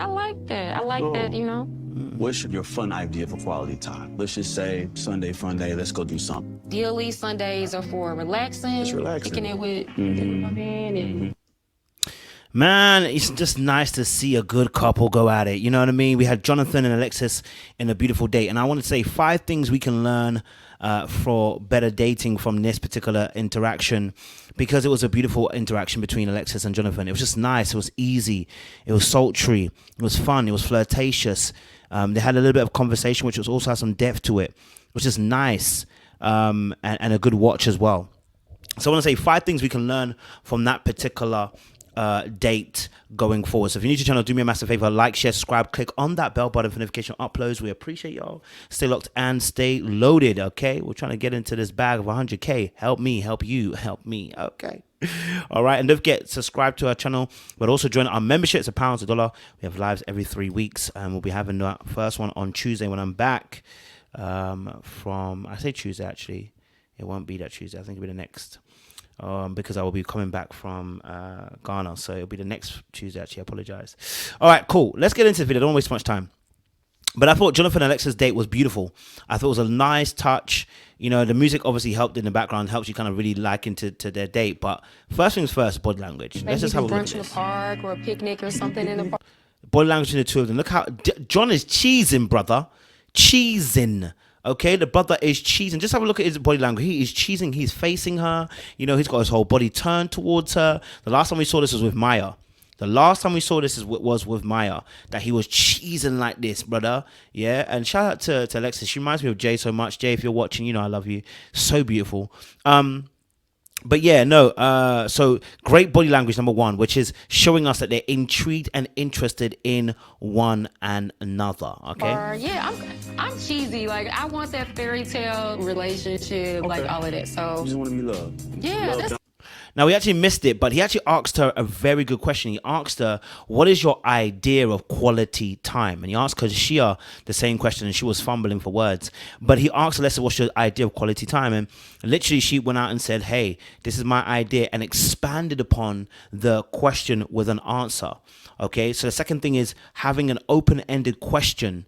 I like that. I like that, you know. What's your fun idea for quality time? Let's just say Sunday fun day. Let's go do something. Ideally, Sundays are for relaxing, It's relaxing. kicking it with my man, and Man, it's just nice to see a good couple go at it. You know what I mean? We had Johnathan and Alexis in a beautiful date. And I want to say 5 things we can learn for better dating from this particular interaction, because it was a beautiful interaction between Alexis and Johnathan. It was just nice. It was easy. It was sultry. It was fun. It was flirtatious. They had a little bit of conversation, which was also had some depth to it, which is nice, and a good watch as well. So I want to say 5 things we can learn from that particular date going forward. So if you're new to the channel, do me a massive favor, like, share, subscribe, click on that bell button for notification uploads. We appreciate y'all. Stay locked and stay loaded, okay? We're trying to get into this bag of 100K. Help me, help you, help me, okay? All right, and don't forget, subscribe to our channel, but also join our membership. It's £1, $1. We have lives every 3 weeks, and we'll be having that first one on Tuesday when I'm back I say Tuesday, actually. It won't be that Tuesday. I think it'll be the next. Because I will be coming back from Ghana. So it'll be the next Tuesday, actually. I apologize. All right, cool. Let's get into the video. Don't waste much time. But I thought Johnathan and Alexa's date was beautiful. I thought it was a nice touch. You know, the music obviously helped in the background, helps you kind of really like into their date. But first things first, body language. Let's just have a look at brunch in the this. park or a picnic or something in the park. Body language in the two of them. Look how John is cheesing, brother. Cheesing. Okay, the brother is cheesing. Just have a look at his body language. He is cheesing. He's facing her. You know, he's got his whole body turned towards her. The last time we saw this was with Maya. Was with Maya, that he was cheesing like this, brother. Yeah, and shout out to Alexis. She reminds me of Jay so much. Jay, if you're watching, you know I love you. So beautiful. But yeah, no, so great body language, number 1, which is showing us that they're intrigued and interested in one another, okay? Yeah, I'm cheesy. Like, I want that fairy tale relationship, like all of that. So You just want to be loved. yeah, that's Now, we actually missed it, but he actually asked her a very good question. He asked her, what is your idea of quality time? And he asked Shia the same question, and she was fumbling for words. But he asked Alessa, what's your idea of quality time? And literally, she went out and said, hey, this is my idea, and expanded upon the question with an answer. Okay, so the second thing is having an open-ended question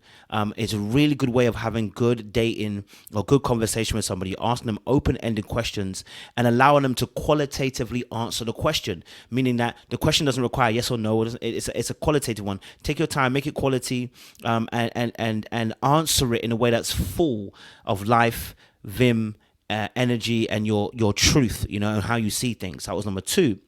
is a really good way of having good dating or good conversation with somebody. Asking them open-ended questions and allowing them to qualitatively answer the question, meaning that the question doesn't require yes or no. It's a qualitative one. Take your time, make it quality, and answer it in a way that's full of life, vim, energy, and your truth. You know, and how you see things. That was number 2.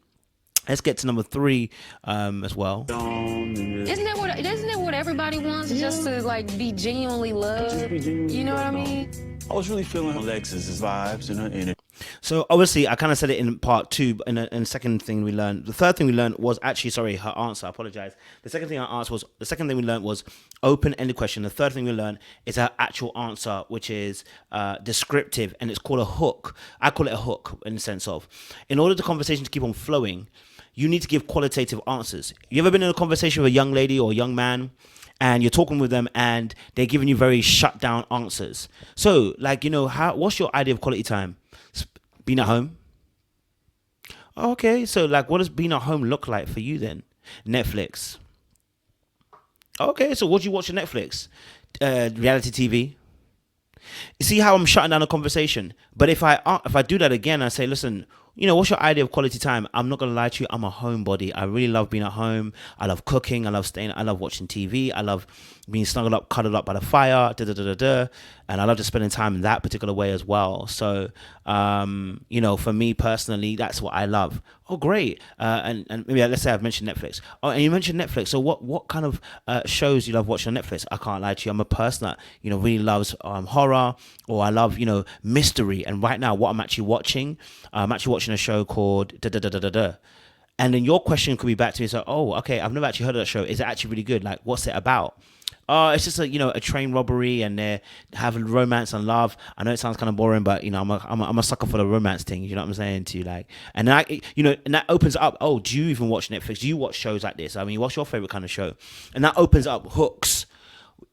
Let's get to number 3 as well. isn't that what everybody wants? Just to like be genuinely loved. You know what I mean? I was really feeling Alexis's vibes and her energy. So obviously, I kind of said it in part 2, but in the second thing we learned, the third thing we learned was actually, sorry, her answer. I apologize. The second thing we learned was open-ended question. The third thing we learned is her actual answer, which is descriptive, and it's called a hook. I call it a hook in the sense of, in order the conversation to keep on flowing, you need to give qualitative answers. You ever been in a conversation with a young lady or a young man, and you're talking with them and they're giving you very shut down answers? So, like, you know, what's your idea of quality time? Being at home? Okay, so like, what does being at home look like for you then? Netflix. Okay, so what do you watch on Netflix? Reality TV. You see how I'm shutting down a conversation? But if I do that again, I say, listen, you know, what's your idea of quality time? I'm not gonna lie to you, I'm a homebody. I really love being at home. I love cooking. I love watching TV. I love being snuggled up, cuddled up by the fire. And I love just spending time in that particular way as well. So, you know, for me personally, that's what I love. Oh, great. And maybe let's say I've mentioned Netflix. Oh, and you mentioned Netflix. So what kind of shows you love watching on Netflix? I can't lie to you. I'm a person that, you know, really loves horror, or I love, you know, mystery. And right now, what I'm actually watching a show called And then your question could be back to me, so, oh, okay, I've never actually heard of that show. Is it actually really good? Like, what's it about? It's just a train robbery, and they're having romance and love. I know it sounds kind of boring, but you know, I'm a sucker for the romance thing. You know what I'm saying to you, like, and and that opens up. Oh, do you even watch Netflix? Do you watch shows like this? I mean, what's your favorite kind of show? And that opens up hooks.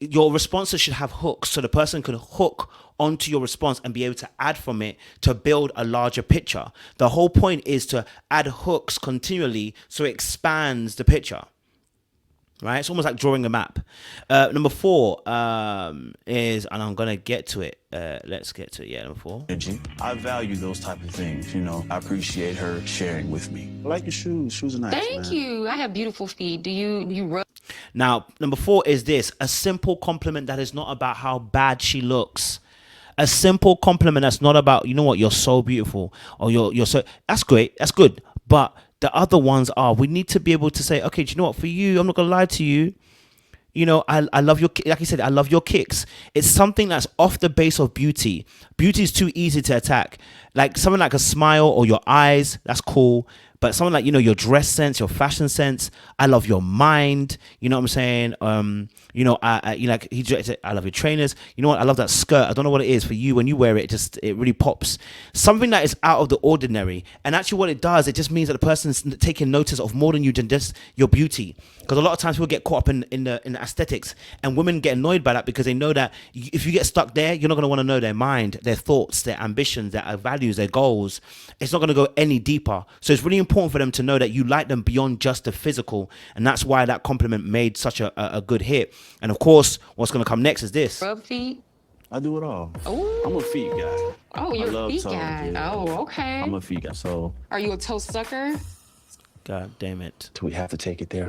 Your responses should have hooks, so the person can hook onto your response and be able to add from it to build a larger picture. The whole point is to add hooks continually so it expands the picture. right? It's almost like drawing a map. Number 4 is, and I'm gonna get to it. Let's get to it. Yeah, number 4. Energy. I value those type of things. You know, I appreciate her sharing with me. I like your shoes. Shoes are nice. Thank man. you. I have beautiful feet. Do you rub? Now, number 4 is this: a simple compliment that is not about how bad she looks. A simple compliment that's not about, you know what, you're so beautiful, or you're so, that's great, that's good. But the other ones are, we need to be able to say, okay, do you know what, for you, I'm not gonna lie to you, you know, I love your, like you said, I love your kicks. It's something that's off the base of beauty. Beauty is too easy to attack. Like something like a smile or your eyes, that's cool. But something like, you know, your dress sense, your fashion sense. I love your mind. You know what I'm saying? You know, you like, he said, I love your trainers. You know what? I love that skirt. I don't know what it is for you. When you wear it, it really pops. Something that is out of the ordinary. And actually what it does, it just means that the person's taking notice of more than you than just your beauty. Because a lot of times people get caught up in the aesthetics, and women get annoyed by that because they know that if you get stuck there, you're not going to want to know their mind, their thoughts, their ambitions, their values, their goals. It's not going to go any deeper. So it's really important for them to know that you like them beyond just the physical. And that's why that compliment made such a good hit. And of course, what's going to come next is this. Rub feet. I do it all. Ooh. I'm a feet guy. Oh, you're a feet toes, guy. yeah. Oh, okay. I'm a feet guy. So Are you a toe sucker? God damn it. do we have to take it there?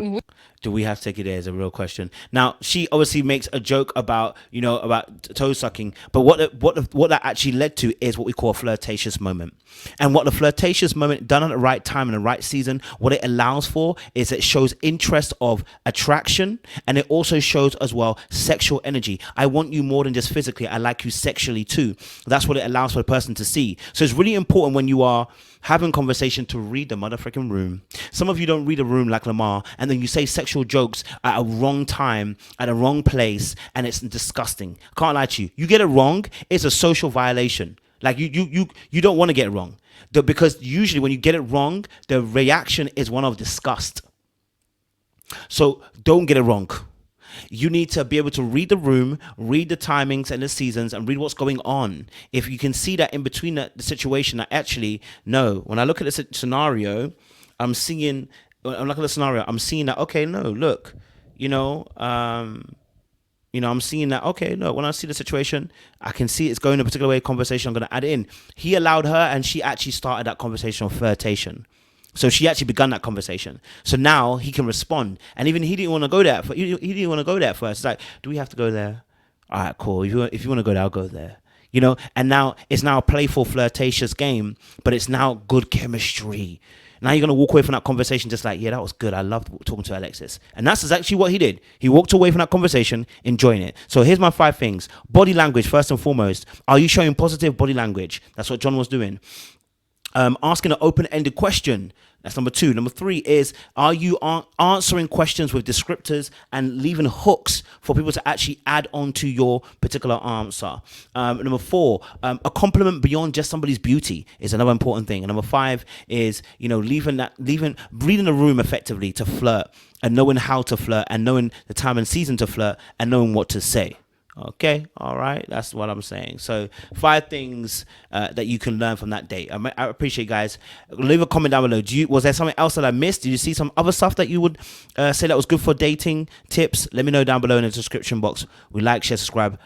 Do we have to take it there is a real question. Now, she obviously makes a joke about, you know, about toe sucking, but what that actually led to is what we call a flirtatious moment. And what the flirtatious moment, done at the right time in the right season, what it allows for is it shows interest of attraction, and it also shows as well sexual energy. I want you more than just physically. I like you sexually too. That's what it allows for the person to see. So it's really important when you are having conversation to read the motherfucking room. Some of you don't read a room like Lamar, and then you say sexual jokes at a wrong time, at a wrong place, and it's disgusting. Can't lie to you. You get it wrong, it's a social violation. Like you don't want to get it wrong. Because usually when you get it wrong, the reaction is one of disgust. So don't get it wrong. You need to be able to read the room, read the timings and the seasons, and read what's going on. If you can see that in between the situation, that actually, no. When I look at the scenario, I'm seeing that, okay, no, look, I'm seeing that, okay, no, when I see the situation, I can see it's going a particular way, conversation, I'm going to add it in. He allowed her, and she actually started that conversation of flirtation. So she actually begun that conversation. So now he can respond. And even he didn't want to go there. He didn't want to go there first. It's like, do we have to go there? All right, cool. If you want to go there, I'll go there. And now it's now a playful, flirtatious game, but it's now good chemistry. Now you're going to walk away from that conversation just like, yeah, that was good. I loved talking to Alexis. And that's exactly what he did. He walked away from that conversation enjoying it. So here's my 5 things. Body language, first and foremost. Are you showing positive body language? That's what John was doing. Asking an open-ended question. That's number 2. Number 3 is, are you answering questions with descriptors and leaving hooks for people to actually add on to your particular answer? Number 4, a compliment beyond just somebody's beauty is another important thing. And number 5 is, reading the room effectively to flirt, and knowing how to flirt, and knowing the time and season to flirt, and knowing what to say. Okay, all right, that's what I'm saying. So 5 things that you can learn from that date. I appreciate, guys. Leave a comment down below. Was there something else that I missed? Did you see some other stuff that you would say that was good for dating tips? Let me know down below in the description box. We like, share, subscribe.